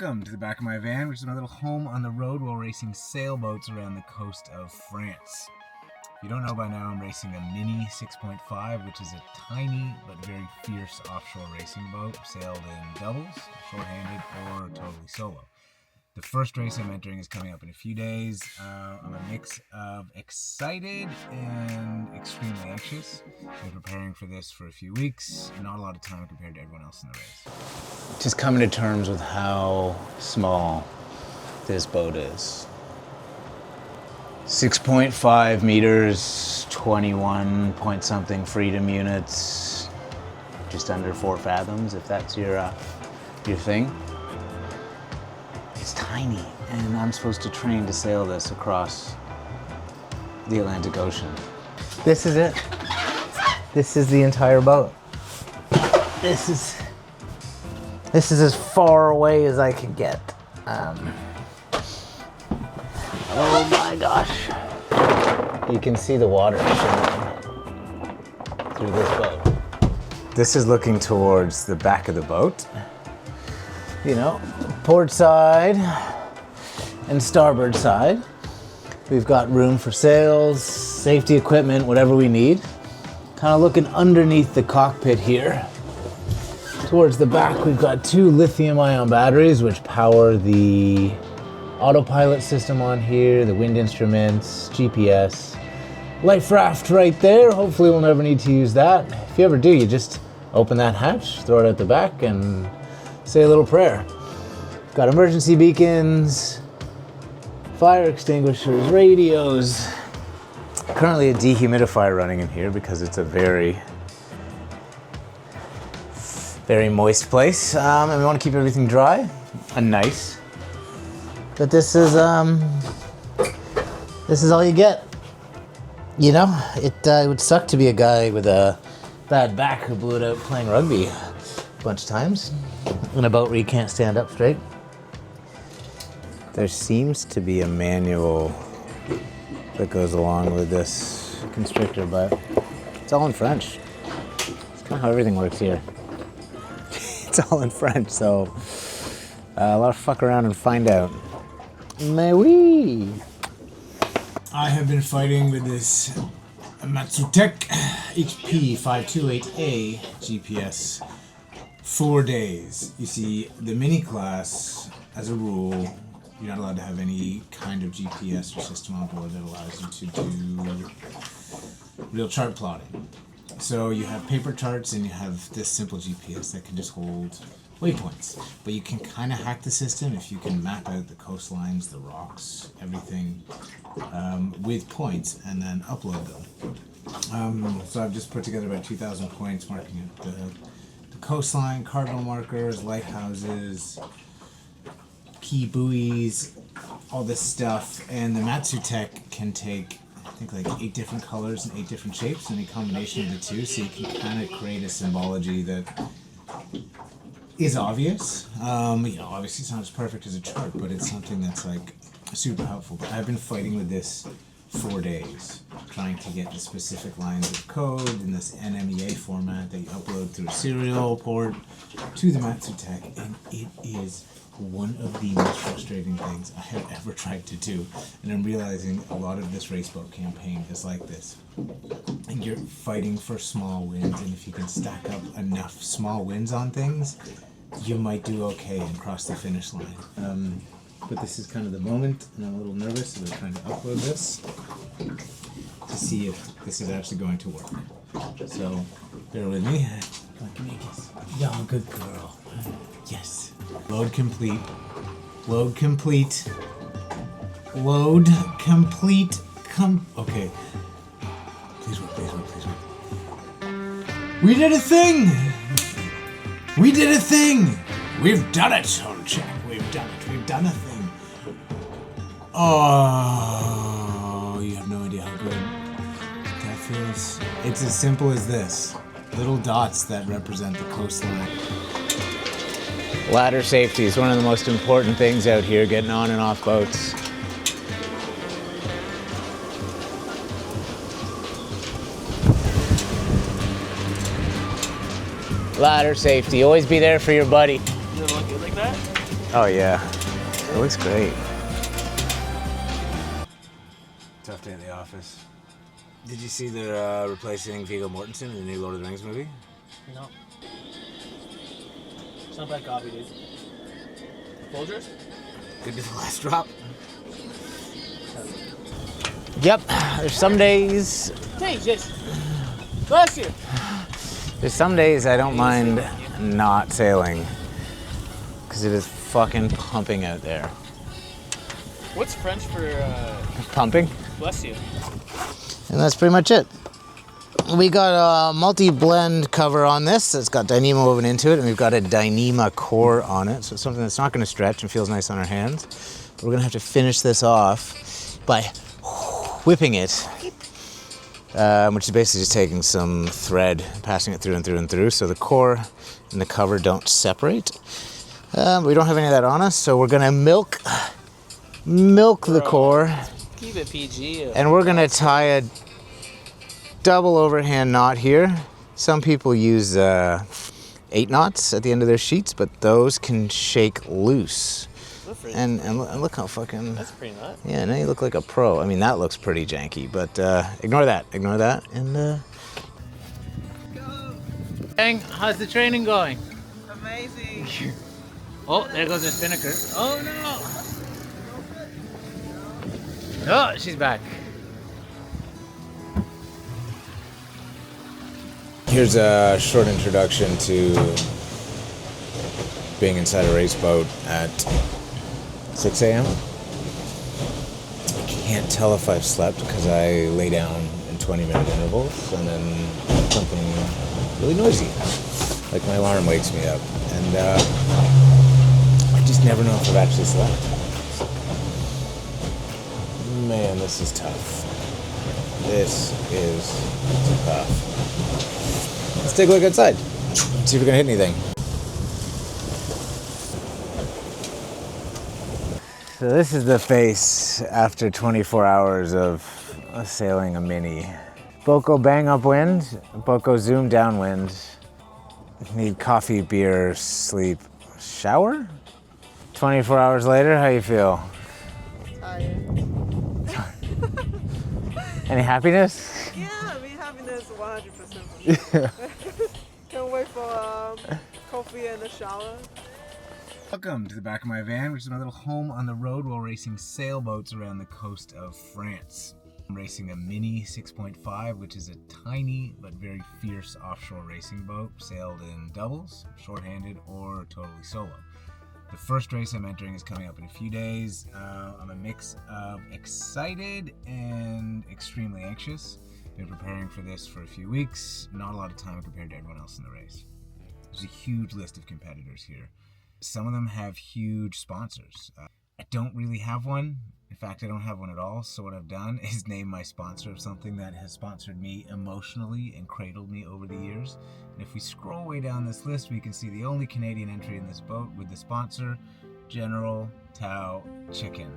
Welcome to the back of my van, which is my little home on the road while racing sailboats around the coast of France. If you don't know by now, I'm racing a Mini 6.5, which is a tiny but very fierce offshore racing boat, sailed in doubles, short-handed, or totally solo. The first race I'm entering is coming up in a few days. I'm a mix of excited and extremely anxious. I've been preparing for this for a few weeks, not a lot of time compared to everyone else in the race. Just coming to terms with how small this boat is. 6.5 meters, 21 point something freedom units, just under 4 fathoms, if that's your thing. It's tiny, and I'm supposed to train to sail this across the Atlantic Ocean. This is it. This is the entire boat. This is as far away as I can get. Oh my gosh. You can see the water shimmering through this boat. This is looking towards the back of the boat. You know, port side and starboard side. We've got room for sails, safety equipment, whatever we need. Kind of looking underneath the cockpit here. Towards the back, we've got 2 lithium-ion batteries which power the autopilot system on here, the wind instruments, GPS. Life raft right there. Hopefully we'll never need to use that. If you ever do, you just open that hatch, throw it out the back, and say a little prayer. Got emergency beacons, fire extinguishers, radios. Currently a dehumidifier running in here because it's a very moist place, and we want to keep everything dry and nice. But this is all you get. You know, it would suck to be a guy with a bad back who blew it out playing rugby a bunch of times in a boat where you can't stand up straight. There seems to be a manual that goes along with this constrictor, but it's all in French. It's kind of how everything works here. It's all in French, so a lot of fuck around and find out. Mais oui! I have been fighting with this Matsutech HP528A GPS 4 days. You see, the mini class, as a rule, you're not allowed to have any kind of GPS or system on board that allows you to do real chart plotting. So you have paper charts and you have this simple GPS that can just hold waypoints. But you can kind of hack the system if you can map out the coastlines, the rocks, everything with points and then upload them. So I've just put together about 2,000 points marking out the coastline, cardinal markers, lighthouses, key buoys, all this stuff. And the Matsutech can take, I think, like 8 different colors and 8 different shapes, and a combination of the two, so you can kind of create a symbology that is obvious. Obviously it's not as perfect as a chart, but it's something that's like super helpful. I've been fighting with this 4 days, trying to get the specific lines of code in this NMEA format that you upload through a serial port to the Matsutech, and it is one of the most frustrating things I have ever tried to do. And I'm realizing a lot of this raceboat campaign is like this. And you're fighting for small wins, and if you can stack up enough small wins on things, you might do okay and cross the finish line. But this is kind of the moment, and I'm a little nervous, so I'm trying to upload this to see if this is actually going to work. So, bear with me. Come on, give me a kiss. Yeah, good girl. Yes. Load complete. Load complete. Load complete. Okay. Please work, please work, please work. We did a thing! We did a thing! We've done it, old chap. We've done it. We've done a thing. Oh, you have no idea how good that feels. It's as simple as this. Little dots that represent the coastline. Ladder safety is one of the most important things out here, getting on and off boats. Ladder safety, always be there for your buddy. You look good like that? Oh yeah, it looks great. Tough day at the office. Did you see they're replacing Viggo Mortensen in the new Lord of the Rings movie? No. It's not bad copy, dude. Folgers? Could be the last drop. Yep, there's some days. Jesus! Bless you! There's some days I don't mind not sailing because it is fucking pumping out there. What's French for Pumping? bless you? And that's pretty much it. We got a multi-blend cover on this. It's got Dyneema woven into it, and we've got a Dyneema core on it. So it's something that's not going to stretch and feels nice on our hands. But we're going to have to finish this off by whipping it, which is basically just taking some thread, passing it through and through and through, so the core and the cover don't separate. We don't have any of that on us, so we're going to milk the core. Keep it PG. And we're gonna tie a double overhand knot here. Some people use 8 knots at the end of their sheets, but those can shake loose. And look how fucking... That's pretty nut. Yeah, now you look like a pro. I mean, that looks pretty janky, but ignore that, and... Bang, how's the training going? Amazing. Oh, there goes the spinnaker. Oh no! Oh, she's back. Here's a short introduction to being inside a race boat at 6 a.m. I can't tell if I've slept because I lay down in 20-minute intervals and then something really noisy, like my alarm wakes me up, and I just never know if I've actually slept. Man, this is tough. This is tough. Let's take a look outside. See if we can hit anything. So this is the face after 24 hours of sailing a mini. Boko bang upwind, Boko zoom downwind. Need coffee, beer, sleep, shower? 24 hours later, how you feel? Tired. Any happiness? Yeah, I mean happiness 100%. Can't wait for coffee and a shower. Welcome to the back of my van, which is my little home on the road while racing sailboats around the coast of France. I'm racing a Mini 6.5, which is a tiny but very fierce offshore racing boat, sailed in doubles, shorthanded, or totally solo. The first race I'm entering is coming up in a few days. I'm a mix of excited and extremely anxious. Been preparing for this for a few weeks. Not a lot of time compared to everyone else in the race. There's a huge list of competitors here. Some of them have huge sponsors. I don't really have one. In fact, I don't have one at all. So what I've done is name my sponsor of something that has sponsored me emotionally and cradled me over the years. And if we scroll way down this list, we can see the only Canadian entry in this boat with the sponsor, General Tao Chicken.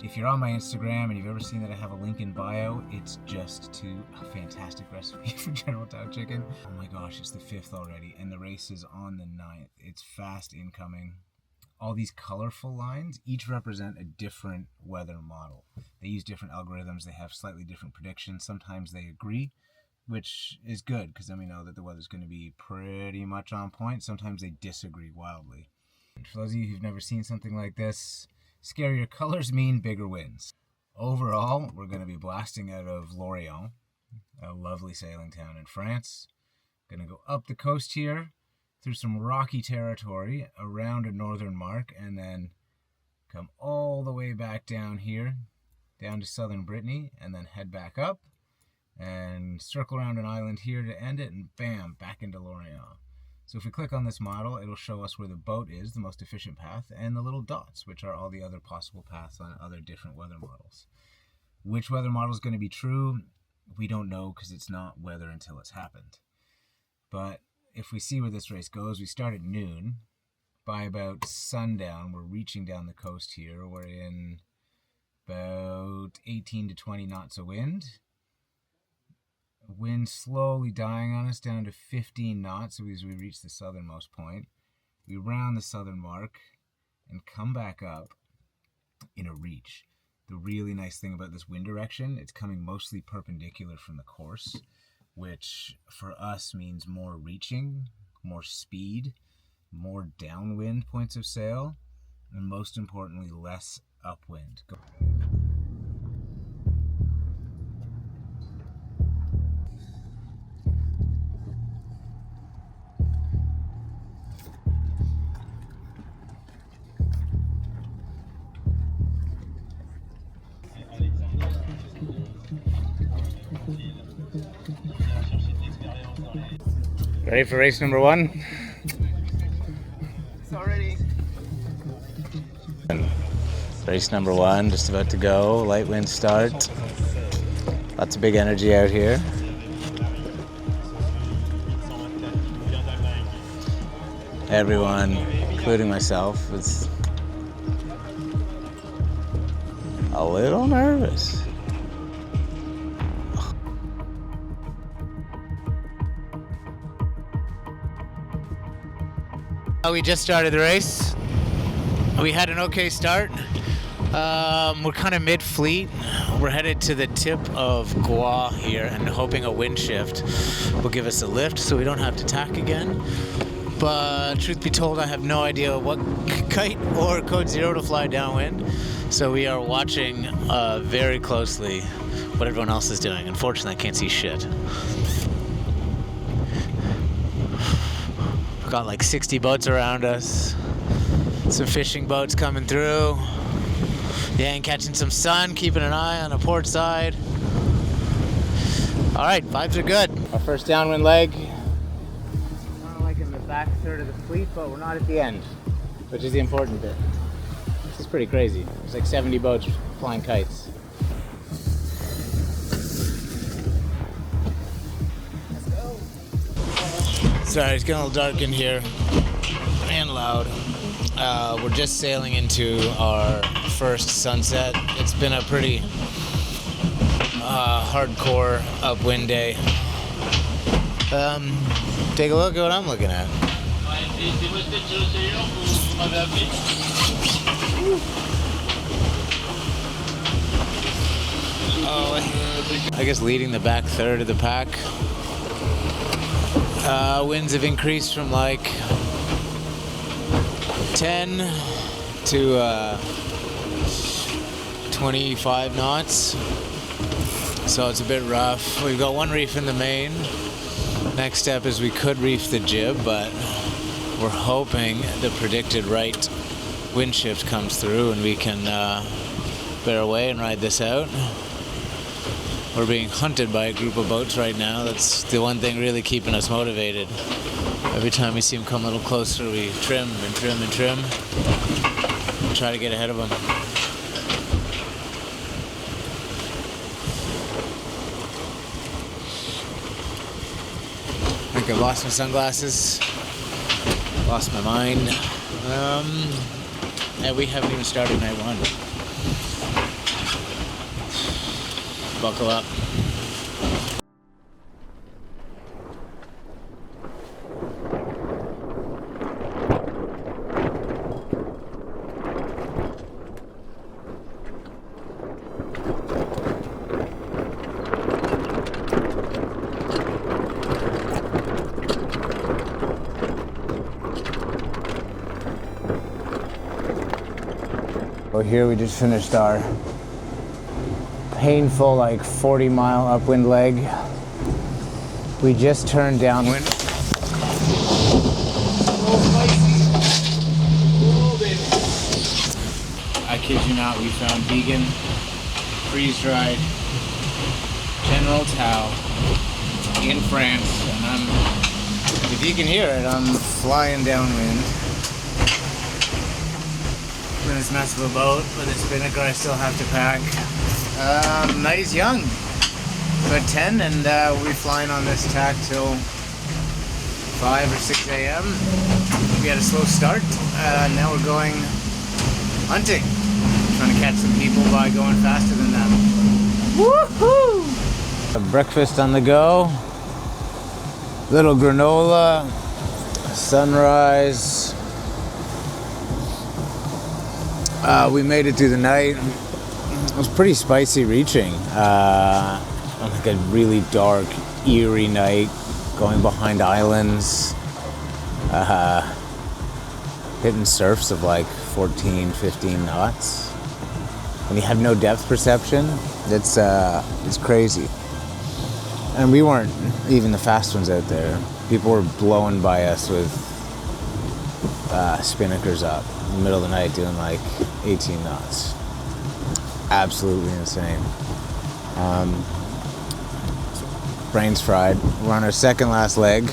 If you're on my Instagram and you've ever seen that I have a link in bio, it's just to a fantastic recipe for General Tao Chicken. Oh my gosh, it's the 5th already, and the race is on the 9th. It's fast incoming. All these colorful lines each represent a different weather model. They use different algorithms, they have slightly different predictions. Sometimes they agree, which is good because then we know that the weather's going to be pretty much on point. Sometimes they disagree wildly. For those of you who've never seen something like this, scarier colors mean bigger wins. Overall, we're going to be blasting out of Lorient, a lovely sailing town in France. Going to go up the coast here, through some rocky territory, around a northern mark, and then come all the way back down here, down to southern Brittany, and then head back up, and circle around an island here to end it, and bam, back into Lorient. So if we click on this model, it'll show us where the boat is, the most efficient path, and the little dots, which are all the other possible paths on other different weather models. Which weather model is going to be true? We don't know because it's not weather until it's happened. But if we see where this race goes, we start at noon. By about sundown, we're reaching down the coast here. We're in about 18 to 20 knots of wind. Wind slowly dying on us down to 15 knots as we reach the southernmost point. We round the southern mark, and come back up in a reach. The really nice thing about this wind direction, it's coming mostly perpendicular from the course, which for us means more reaching, more speed, more downwind points of sail, and most importantly, less upwind. Ready for race number 1? It's already. Race number 1, just about to go. Light wind start. Lots of big energy out here. Everyone, including myself, is a little nervous. We just started the race. We had an okay start. We're kind of mid-fleet. We're headed to the tip of Gua here and hoping a wind shift will give us a lift so we don't have to tack again. But truth be told, I have no idea what kite or code 0 to fly downwind. So we are watching very closely what everyone else is doing. Unfortunately, I can't see shit. Got like 60 boats around us. Some fishing boats coming through. Yeah, and catching some sun, keeping an eye on the port side. All right, vibes are good. Our first downwind leg. Kind of like in the back third of the fleet, but we're not at the end, which is the important bit. This is pretty crazy. There's like 70 boats flying kites. Sorry, it's getting a little dark in here and loud. We're just sailing into our first sunset. It's been a pretty hardcore upwind day. Take a look at what I'm looking at. I guess leading the back third of the pack. Winds have increased from like 10 to 25 knots, so it's a bit rough. We've got one reef in the main. Next step is we could reef the jib, but we're hoping the predicted right wind shift comes through and we can bear away and ride this out. We're being hunted by a group of boats right now. That's the one thing really keeping us motivated. Every time we see them come a little closer, we trim and trim and trim and try to get ahead of them. I think I've lost my sunglasses, lost my mind, and we haven't even started night 1. Buckle up. Well, here we just finished our painful, like 40-mile upwind leg. We just turned downwind. I kid you not, we found vegan, freeze-dried General Tao in France, and if you can hear it, I'm flying downwind. In this mess of a boat with a spinnaker I still have to pack. Night is young, about 10, and we'll be flying on this tack till 5 or 6 a.m. We had a slow start, now we're going hunting. Trying to catch some people by going faster than them. Woohoo! A breakfast on the go. Little granola, sunrise. We made it through the night. It was pretty spicy reaching. Like a really dark, eerie night, going behind islands, hitting surfs of like 14, 15 knots. When you have no depth perception, it's crazy. And we weren't even the fast ones out there. People were blowing by us with spinnakers up in the middle of the night doing like 18 knots. Absolutely insane. Brains fried. We're on our second last leg.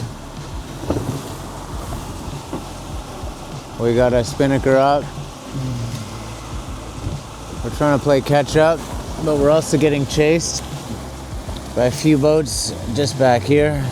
We got a spinnaker up. We're trying to play catch up, but we're also getting chased by a few boats just back here.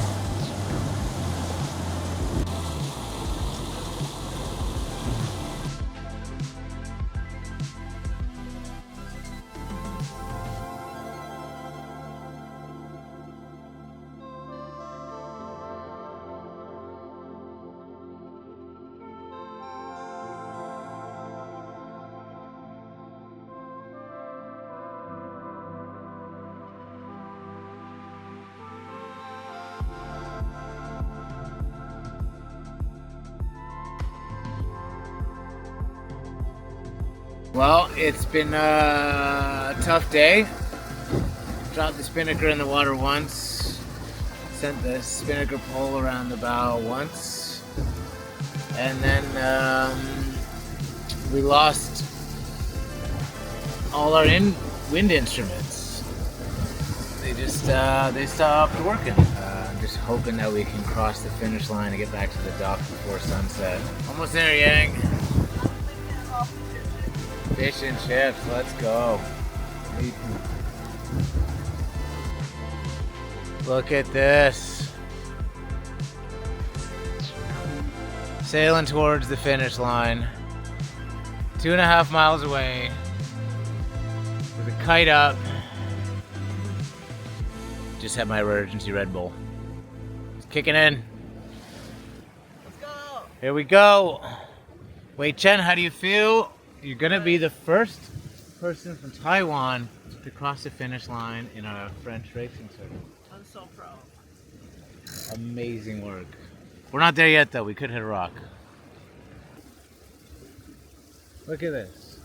Well, it's been a tough day. Dropped the spinnaker in the water once. Sent the spinnaker pole around the bow once. And then we lost all our wind instruments. They stopped working. I'm just hoping that we can cross the finish line and get back to the dock before sunset. Almost there, Yang. Fish and chips, let's go. Look at this. Sailing towards the finish line. 2.5 miles away. With a kite up. Just had my emergency Red Bull. It's kicking in. Let's go. Here we go. Wait, Chen, how do you feel? You're gonna be the first person from Taiwan to cross the finish line in a French racing circuit. I'm so proud. Amazing work. We're not there yet though, we could hit a rock. Look at this.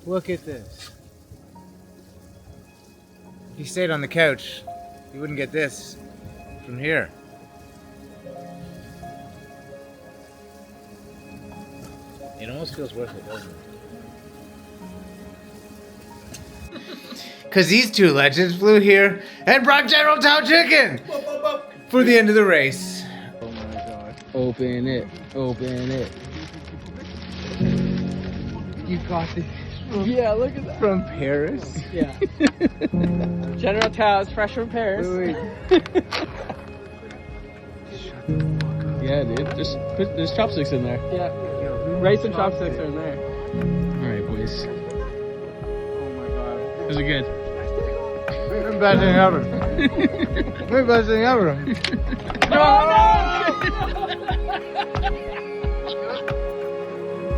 Look at this. If you stayed on the couch, you wouldn't get this from here. It almost feels worth it, doesn't it? Because these two legends flew here and brought General Tao Chicken for the end of the race. Oh my god. Open it. Open it. You got this. Yeah, look at that. From Paris? Yeah. General Tao is fresh from Paris. Yeah, dude. There's chopsticks in there. Yeah. Rice and chopsticks are in there. Alright, boys. Oh my god. Is it good? Best thing ever. Best thing ever. No!